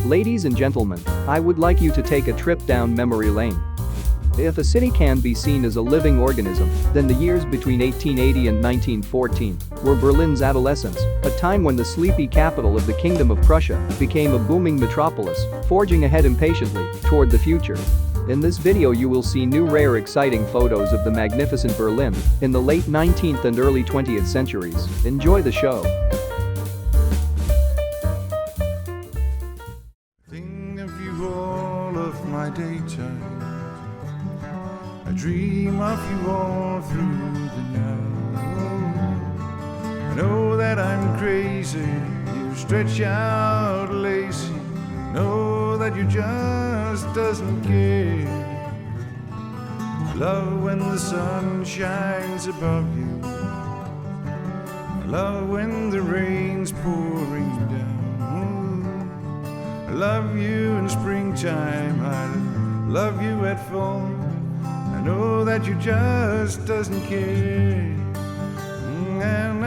Ladies and gentlemen, I would like you to take a trip down memory lane. If a city can be seen as a living organism, then the years between 1880 and 1914 were Berlin's adolescence, a time when the sleepy capital of the Kingdom of Prussia became a booming metropolis, forging ahead impatiently toward the future. In this video you will see new rare exciting photos of the magnificent Berlin in the late 19th and early 20th centuries. Enjoy the show. Think of you all of my daytime. I dream of you all through the night. I know that I'm crazy. You stretch out lazy. Know that you just doesn't care. I love when the sun shines above you. I love when the rain's pouring down. I love you in springtime. I love you at fall. I know that you just doesn't care. And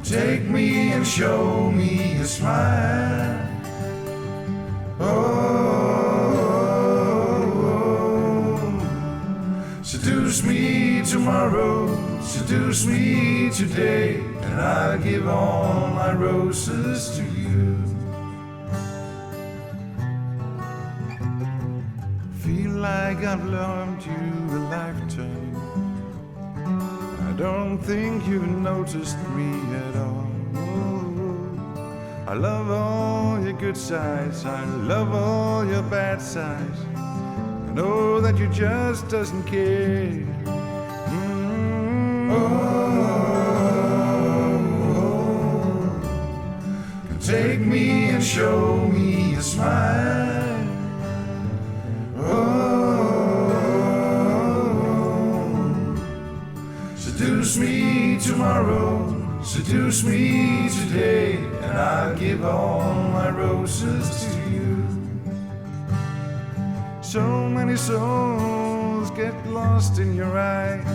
take me and show me a smile. Seduce me tomorrow, seduce me today, and I'll give all my roses to you. Feel like I've loved you a lifetime. I don't think you've noticed me at all. I love all your good sides, I love all your bad sides. I know that you just doesn't care. Take me and show me a smile. Seduce me tomorrow, seduce me today, and I'll give all my roses to you. So many souls get lost in your eyes.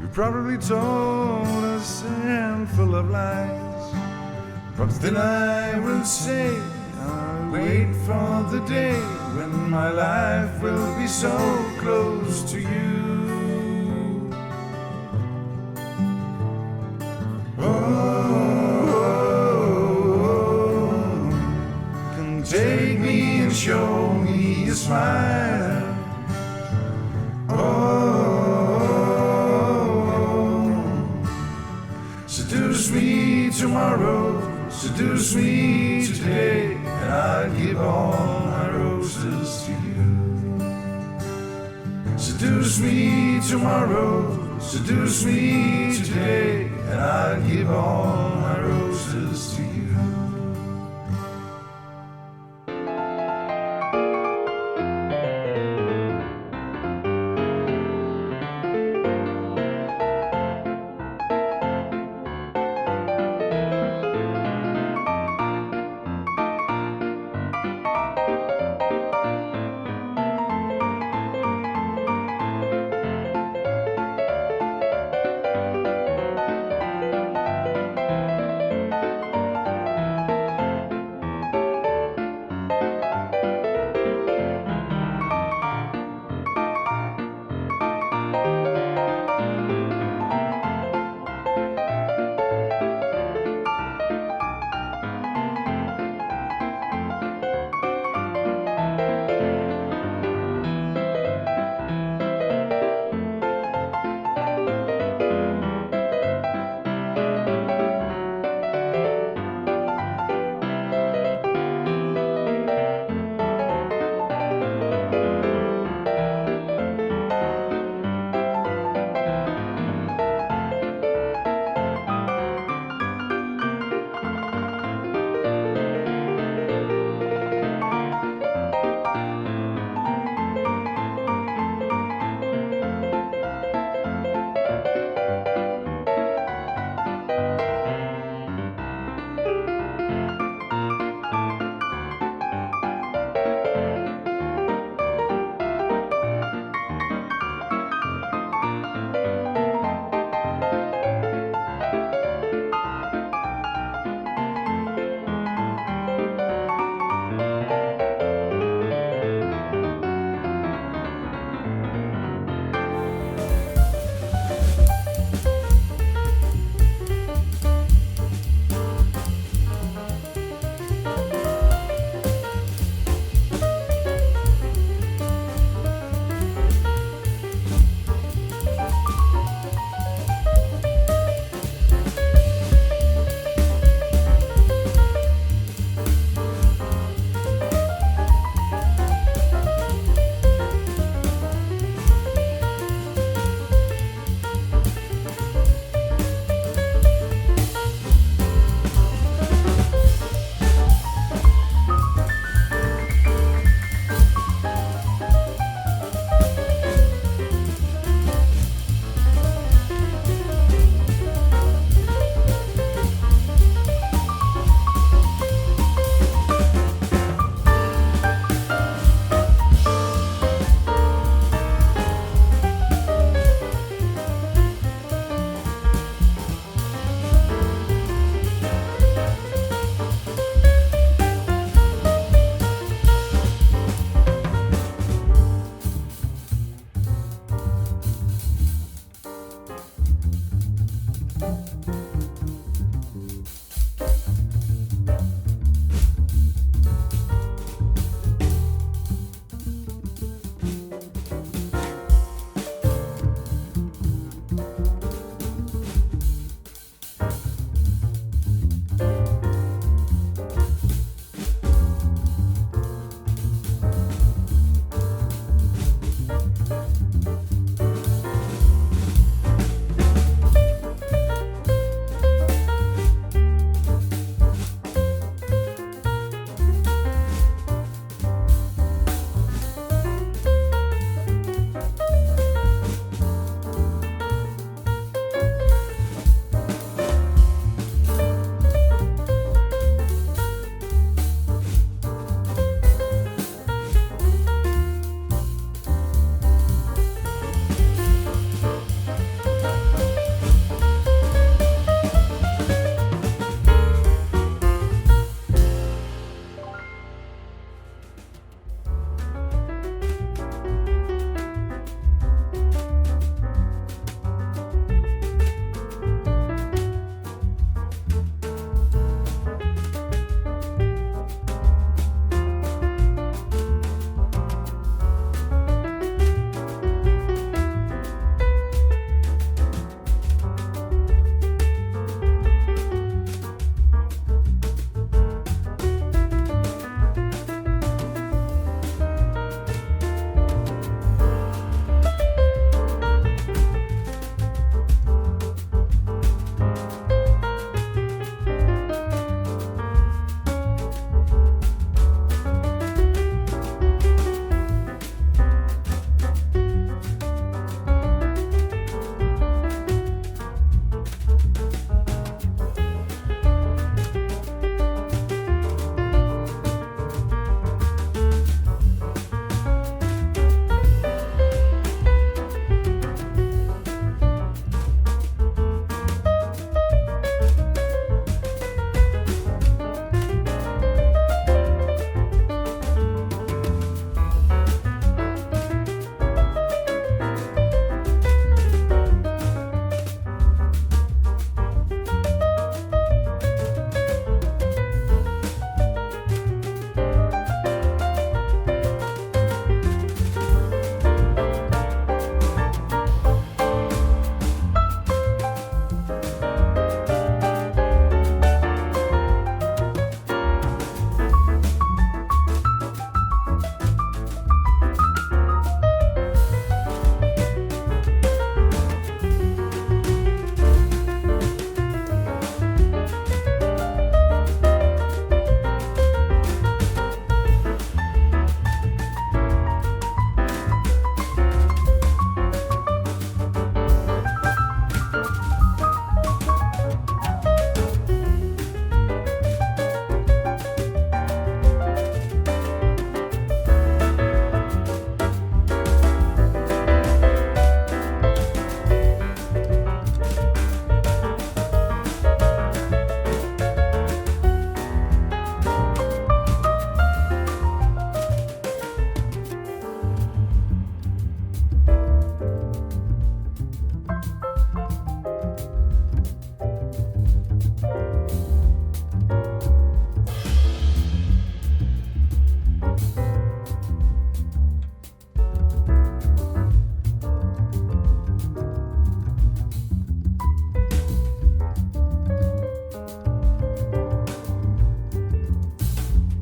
You probably told us a handful of lies, but then I will say I'll wait for the day when my life will be so close to you. Take me and show me a smile. Seduce me tomorrow, seduce me today, and I'll give all my roses to you. Seduce me tomorrow, seduce me today, and I'll give all my roses to you.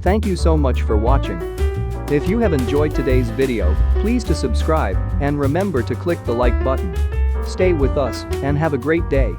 Thank you so much for watching. If you have enjoyed today's video, please to subscribe and remember to click the like button. Stay with us and have a great day.